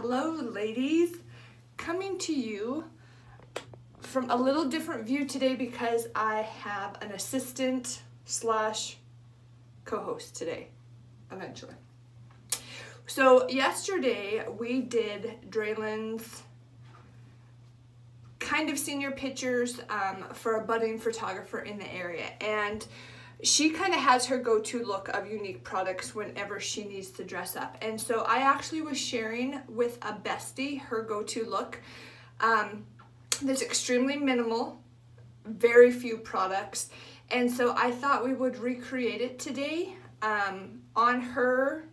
Hello ladies, coming to you from a little different view today because I have an assistant slash co-host today, eventually. So yesterday we did Draylen's kind of senior pictures for a budding photographer in the area, and she kind of has her go-to look of Younique products whenever she needs to dress up. And so I actually was sharing with a bestie her go-to look that's extremely minimal, very few products, and so I thought we would recreate it today on her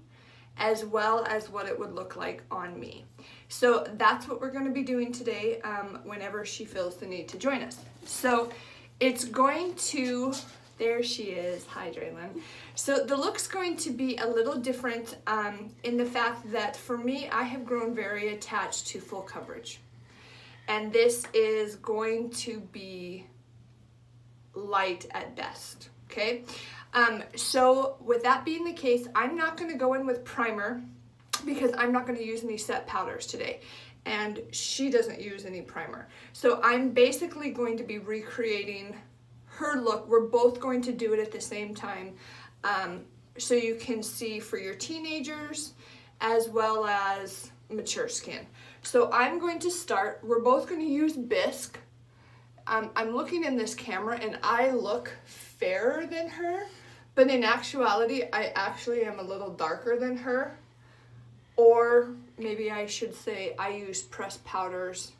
as well as what it would look like on me. So that's what we're going to be doing today whenever she feels the need to join us. So it's going to, there she is, hi Draylen. So the look's going to be a little different in the fact that for me, I have grown very attached to full coverage. And this is going to be light at best, okay? So with that being the case, I'm not going to go in with primer because I'm not going to use any set powders today, and she doesn't use any primer. So I'm basically going to be recreating her look. We're both going to do it at the same time, so you can see for your teenagers as well as mature skin. So I'm going to start, we're both going to use bisque. I'm looking in this camera and I look fairer than her, but in actuality, I actually am a little darker than her. Or maybe I should say I use pressed powders.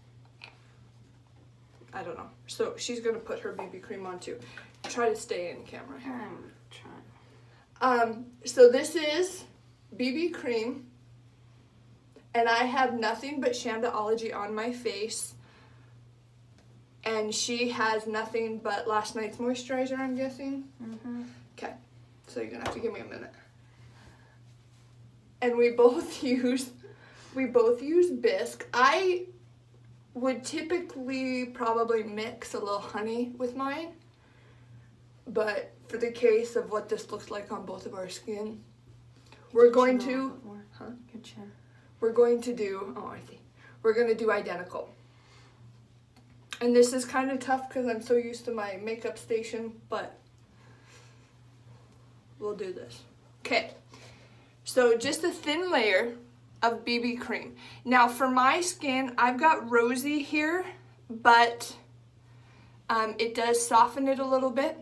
I don't know. So she's gonna put her BB cream on too. Try to stay in camera here. I'm trying. So this is BB cream, and I have nothing but Shandaology on my face. And she has nothing but last night's moisturizer, I'm guessing. Okay, so you're gonna have to give me a minute. And we both use bisque. I would typically probably mix a little honey with mine, but for the case of what this looks like on both of our skin, we're going to, we're going to do, oh I see, we're going to do identical. And this is kind of tough because I'm so used to my makeup station, but we'll do this. Okay. So just a thin layer of BB cream. Now for my skin, I've got rosy here, but it does soften it a little bit.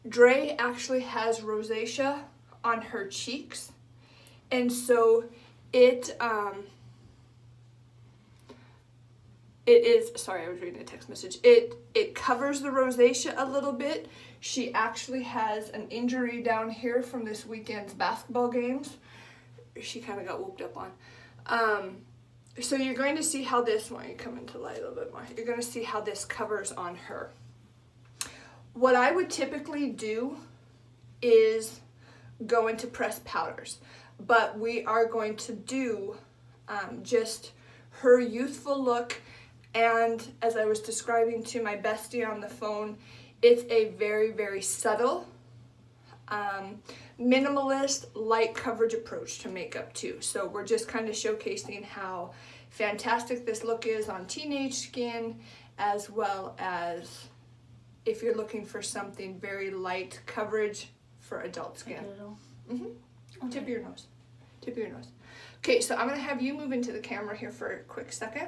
Dre actually has rosacea on her cheeks, and so it is, sorry, I was reading a text message. It covers the rosacea a little bit. She actually has an injury down here from this weekend's basketball games. She kind of got whooped up on. So you're going to see how this, when you come into light a little bit more, you're going to see how this covers on her. What I would typically do is go into pressed powders, but we are going to do just her youthful look. And as I was describing to my bestie on the phone, it's a very, very subtle, minimalist, light coverage approach to makeup too. So we're just kind of showcasing how fantastic this look is on teenage skin, as well as if you're looking for something very light coverage for adult skin. Okay. Tip of your nose. Tip of your nose. Okay, so I'm gonna have you move into the camera here for a quick second.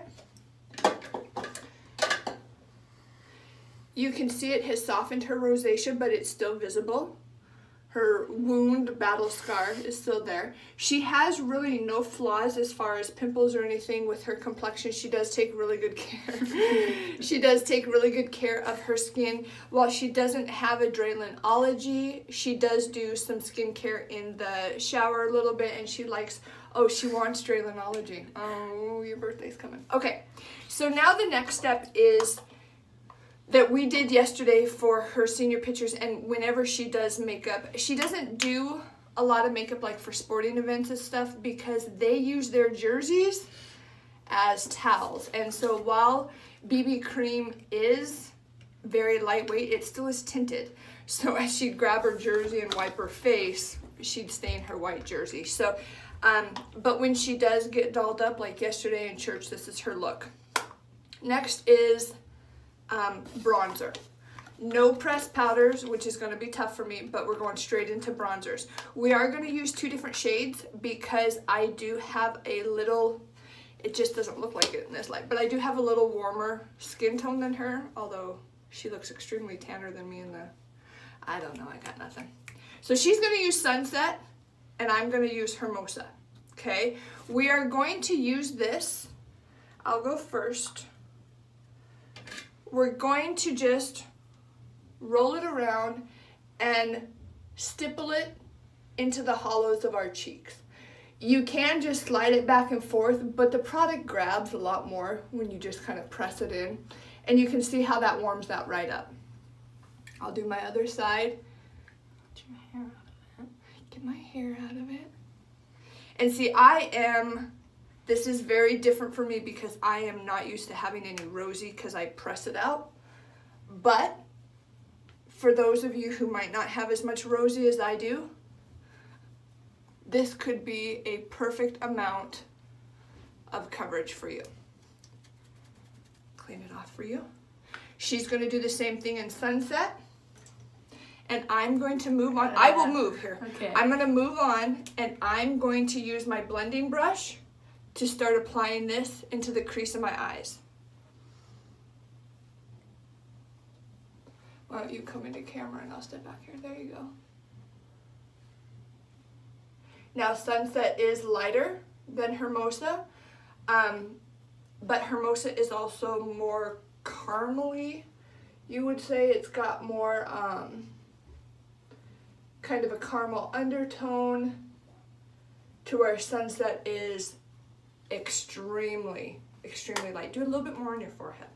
You can see it has softened her rosacea, but it's still visible. Her wound, battle scar, is still there. She has really no flaws as far as pimples or anything with her complexion. She does take really good care. She does take really good care of her skin. While she doesn't have a Draylenology, she does do some skincare in the shower a little bit, and she likes, oh, she wants Draylenology. Oh, your birthday's coming. Okay, so now the next step is that we did yesterday for her senior pictures, and whenever she does makeup, she doesn't do a lot of makeup like for sporting events and stuff because they use their jerseys as towels. And so while BB cream is very lightweight, it still is tinted. So as she'd grab her jersey and wipe her face, she'd stain her white jersey. So, but when she does get dolled up, like yesterday in church, this is her look. Next is bronzer. No pressed powders, which is going to be tough for me, but we're going straight into bronzers. We are going to use 2 different shades because I do have a little, it just doesn't look like it in this light, but I do have a little warmer skin tone than her, although she looks extremely tanner than me in the, I don't know, I got nothing. So she's going to use Sunset, and I'm going to use Hermosa, okay? We are going to use this. I'll go first. We're going to just roll it around and stipple it into the hollows of our cheeks. You can just slide it back and forth, but the product grabs a lot more when you just kind of press it in. And you can see how that warms that right up. I'll do my other side. Get my hair out of it. Get my hair out of it. And see, this is very different for me because I am not used to having any rosy because I press it out. But for those of you who might not have as much rosy as I do, this could be a perfect amount of coverage for you. Clean it off for you. She's going to do the same thing in Sunset. And I'm going to move on. I will move here. Okay. I'm going to move on, and I'm going to use my blending brush to start applying this into the crease of my eyes. Why don't you come into camera and I'll step back here. There you go. Now Sunset is lighter than Hermosa, but Hermosa is also more caramely. You would say it's got more kind of a caramel undertone, to where Sunset is extremely, extremely light. Do a little bit more on your forehead.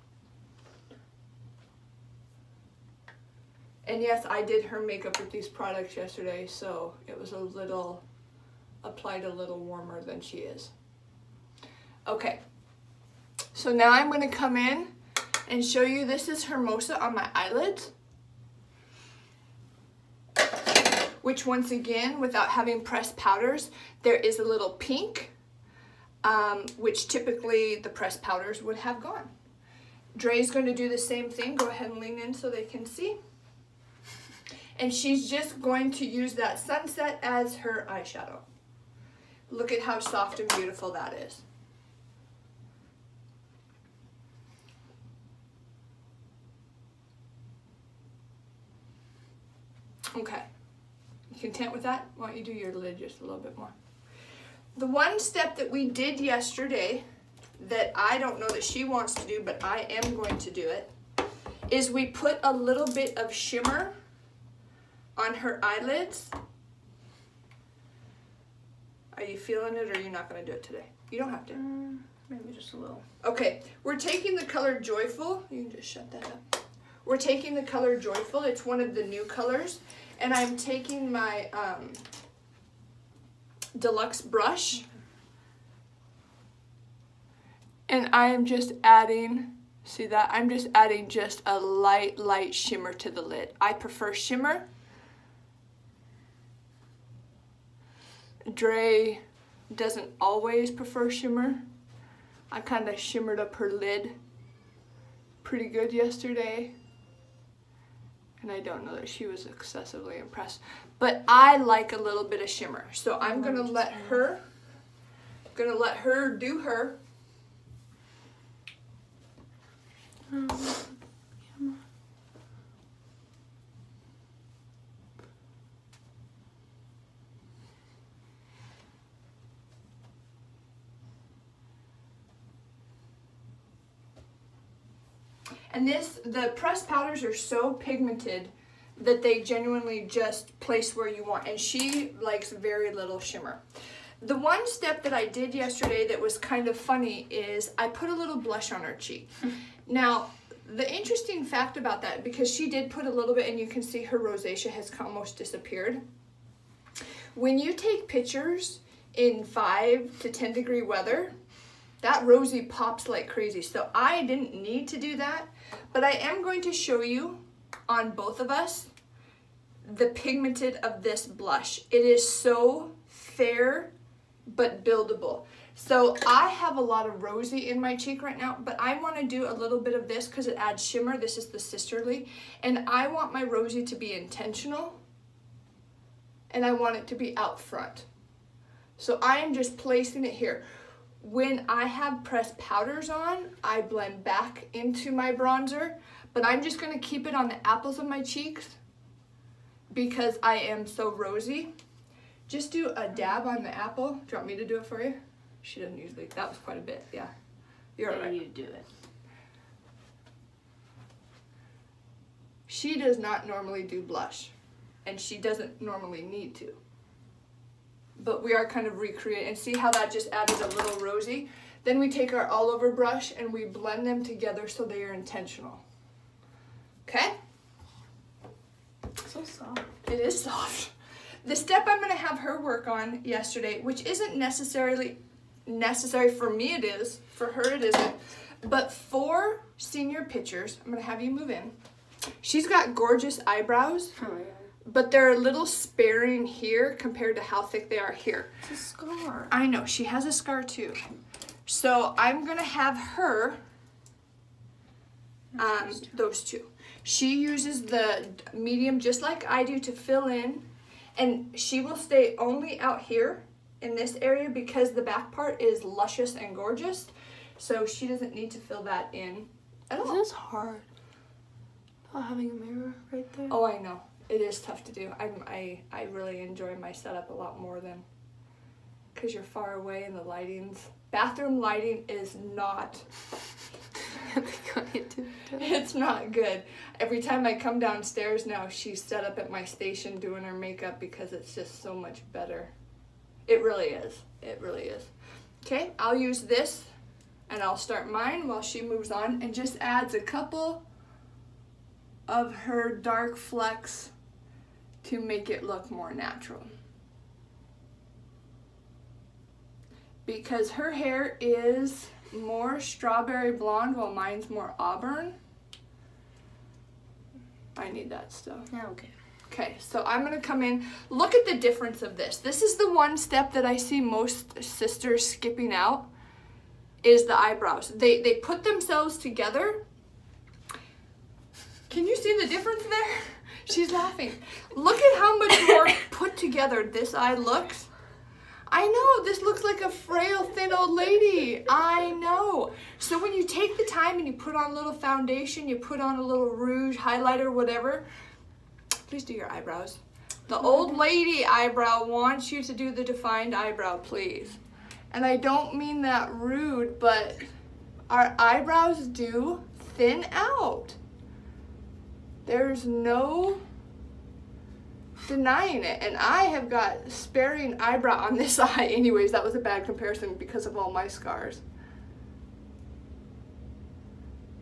And yes, I did her makeup with these products yesterday, so it was applied a little warmer than she is. Okay, so now I'm going to come in and show you, this is Hermosa on my eyelids, which once again, without having pressed powders, there is a little pink, which typically the pressed powders would have gone. Dre's going to do the same thing. Go ahead and lean in so they can see. And she's just going to use that Sunset as her eyeshadow. Look at how soft and beautiful that is. Okay, you content with that? Why don't you do your lid just a little bit more? The one step that we did yesterday that I don't know that she wants to do, but I am going to do it, is we put a little bit of shimmer on her eyelids. Are you feeling it, or are you not going to do it today? You don't have to. Maybe just a little. Okay, we're taking the color Joyful. You can just shut that up. We're taking the color Joyful. It's one of the new colors. And I'm taking my deluxe brush. And I am just adding, see that? I'm just adding just a light shimmer to the lid. I prefer shimmer. Dre doesn't always prefer shimmer. I kind of shimmered up her lid pretty good yesterday, and I don't know that she was excessively impressed, but I like a little bit of shimmer, so I'm gonna let her do her. And the pressed powders are so pigmented that they genuinely just place where you want. And she likes very little shimmer. The one step that I did yesterday that was kind of funny is I put a little blush on her cheek. Now, the interesting fact about that, because she did put a little bit, and you can see her rosacea has almost disappeared. When you take pictures in 5 to 10 degree weather, that rosy pops like crazy. So I didn't need to do that, but I am going to show you on both of us the pigmented of this blush. It is so fair but buildable. So I have a lot of rosy in my cheek right now, but I want to do a little bit of this because it adds shimmer. This is the Sisterly, and I want my rosy to be intentional, and I want it to be out front. So I am just placing it here. When I have pressed powders on, I blend back into my bronzer, but I'm just going to keep it on the apples of my cheeks because I am so rosy. Just do a dab on the apple. Do you want me to do it for you? She doesn't usually. That was quite a bit, yeah. You're all right. You do it. She does not normally do blush, and she doesn't normally need to. But we are kind of recreating, and see how that just added a little rosy? Then we take our all over brush and we blend them together so they are intentional. Okay? So soft. It is soft. The step I'm going to have her work on yesterday, which isn't necessarily necessary for me, it is. For her, it isn't. But for senior pictures, I'm going to have you move in. She's got gorgeous eyebrows. Oh, yeah. But they're a little sparing here compared to how thick they are here. It's a scar. I know, she has a scar too. So I'm gonna have her, those two. She uses the medium just like I do to fill in, and she will stay only out here in this area because the back part is luscious and gorgeous. So she doesn't need to fill that in at all. This is hard. Not having a mirror right there. Oh, I know. It is tough to do. I really enjoy my setup a lot more than, because you're far away and the lighting's, bathroom lighting is not, it's not good. Every time I come downstairs now, she's set up at my station doing her makeup because it's just so much better. It really is. It really is. Okay, I'll use this and I'll start mine while she moves on and just adds a couple of her dark flecks to make it look more natural. Because her hair is more strawberry blonde while mine's more auburn. I need that still. Yeah, okay. Okay, so I'm gonna come in. Look at the difference of this. This is the one step that I see most sisters skipping out, is the eyebrows. They put themselves together. Can you see the difference there? She's laughing. Look at how much more put together this eye looks. I know, this looks like a frail, thin old lady. I know. So when you take the time and you put on a little foundation, you put on a little rouge, highlighter, whatever, please do your eyebrows. The old lady eyebrow wants you to do the defined eyebrow, please. And I don't mean that rude, but our eyebrows do thin out. There's no denying it. And I have got sparing eyebrow on this eye. Anyways, that was a bad comparison because of all my scars.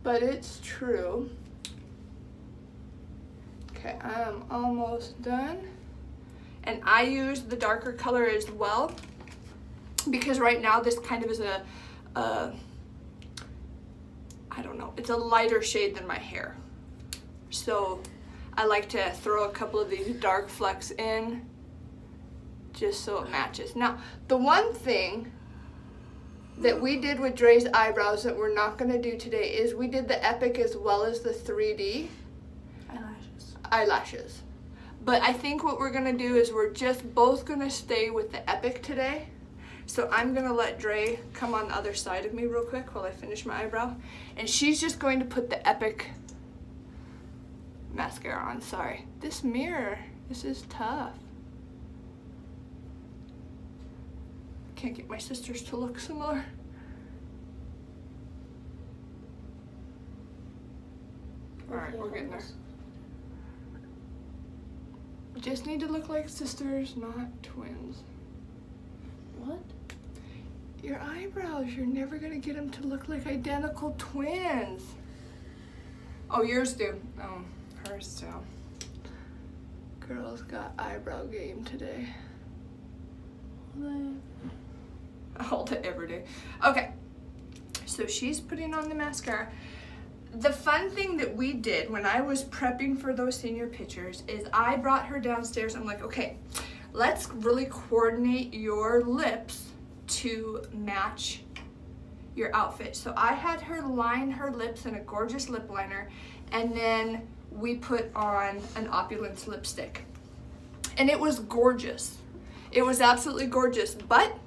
But it's true. Okay, I'm almost done. And I use the darker color as well because right now this kind of is a I don't know, it's a lighter shade than my hair. So I like to throw a couple of these dark flecks in just so it matches. Now, the one thing that we did with Dre's eyebrows that we're not going to do today is we did the Epic as well as the 3D eyelashes. But I think what we're going to do is we're just both going to stay with the Epic today. So I'm going to let Dre come on the other side of me real quick while I finish my eyebrow. And she's just going to put the Epic mascara on. Sorry. This mirror, this is tough. Can't get my sisters to look similar. Alright, we're getting there. Just need to look like sisters, not twins. What? Your eyebrows, you're never gonna get them to look like identical twins. Oh, yours do. Oh, hers too. Girls got eyebrow game today. All day, every day. Okay, so she's putting on the mascara. the fun thing that we did when I was prepping for those senior pictures is I brought her downstairs. I'm like, okay, let's really coordinate your lips to match your outfit. So I had her line her lips in a gorgeous lip liner, and then we put on an Opulence lipstick. And it was gorgeous. It was absolutely gorgeous, but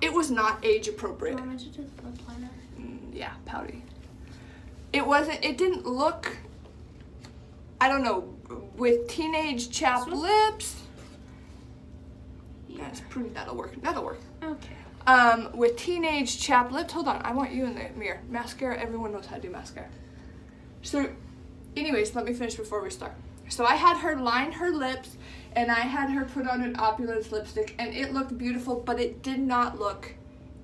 it was not age appropriate. You want me to do the lip liner? Yeah, pouty. It didn't look, I don't know, with teenage chapped lips. That's pretty, that'll work. Okay. With teenage chapped lips, hold on, I want you in the mirror. Mascara, everyone knows how to do mascara. So, anyways, let me finish before we start. So I had her line her lips, and I had her put on an Opulence lipstick, and it looked beautiful, but it did not look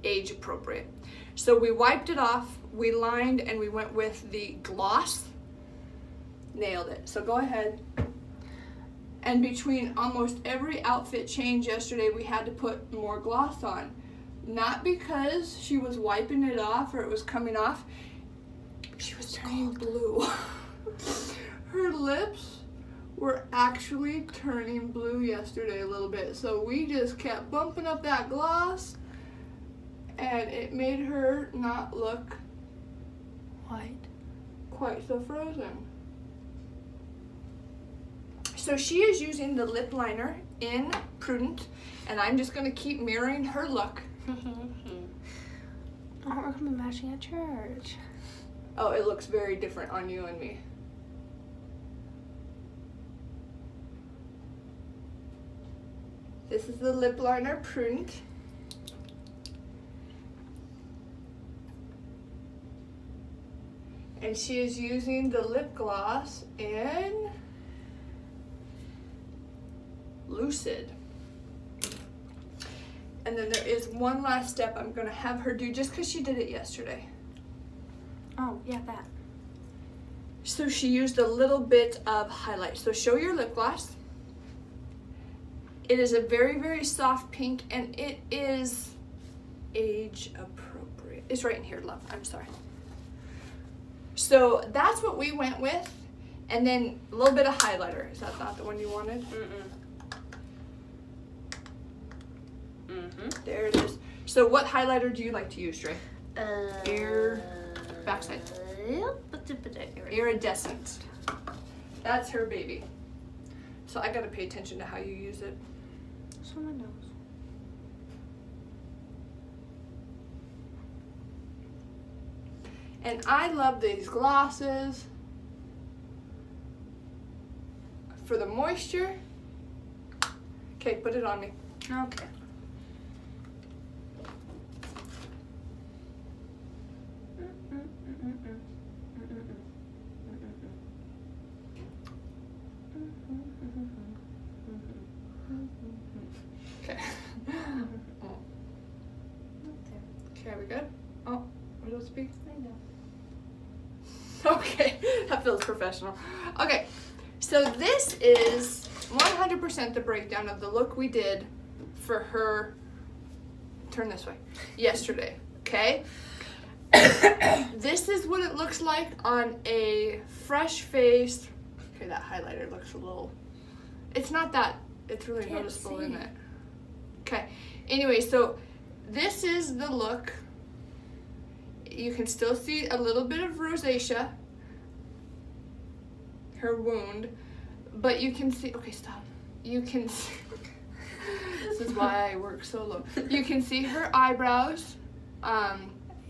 age appropriate. So we wiped it off, we lined, and we went with the gloss. Nailed it. So go ahead. And between almost every outfit change yesterday, we had to put more gloss on. Not because she was wiping it off or it was coming off. She was turning blue. Her lips were actually turning blue yesterday a little bit. So we just kept bumping up that gloss, and it made her not look White. quite so frozen. So she is using the lip liner in Prudent, and I'm just going to keep mirroring her look. We're going to be matching at church. Oh, it looks very different on you and me. This is the lip liner Prudent. And she is using the lip gloss in Lucid. And then there is one last step I'm going to have her do just because she did it yesterday. Oh, yeah, that. So she used a little bit of highlight. So show your lip gloss. It is a very, very soft pink, and it is age appropriate. It's right in here, love. I'm sorry. So that's what we went with. And then a little bit of highlighter. Is that not the one you wanted? There it is. So what highlighter do you like to use, Dre? Backside. Iridescent. That's her baby. So I gotta pay attention to how you use it. It's on my nose. And I love these glosses for the moisture. Okay, put it on me. Okay. Okay. Okay, are we good? Oh, we don't speak? I know. Okay, that feels professional. Okay, so this is 100% the breakdown of the look we did for her, turn this way, yesterday, okay? This is what it looks like on a fresh face. Okay, that highlighter looks a little, it's not that, it's really noticeable, isn't it? Okay, anyway, so this is the look. You can still see a little bit of rosacea, her wound, but you can see, okay, stop. You can see, this is why I work so low. You can see her eyebrows.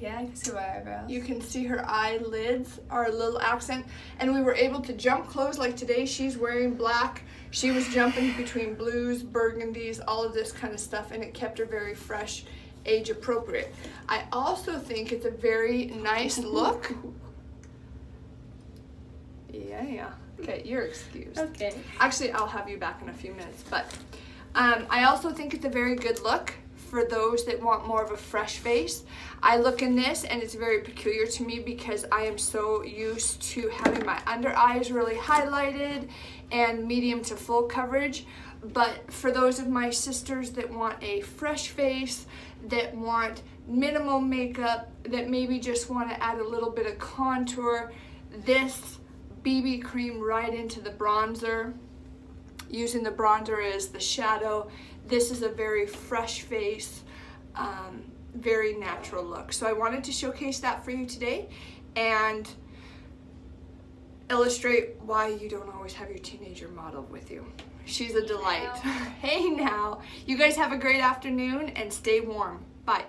Yeah, I can see my eyebrows. You can see her eyelids are a little accent, and we were able to jump clothes. Like today, she's wearing black. She was jumping between blues, burgundies, all of this kind of stuff, and it kept her very fresh, age appropriate. I also think it's a very nice look. Yeah. Okay, you're excused. Okay. Actually, I'll have you back in a few minutes, but I also think it's a very good look for those that want more of a fresh face. I look in this and it's very peculiar to me because I am so used to having my under eyes really highlighted and medium to full coverage. But for those of my sisters that want a fresh face, that want minimal makeup, that maybe just want to add a little bit of contour, this BB cream right into the bronzer, using the bronzer as the shadow. This is a very fresh face, very natural look. So I wanted to showcase that for you today and illustrate why you don't always have your teenager model with you. She's a delight. Hey now. You guys have a great afternoon and stay warm. Bye.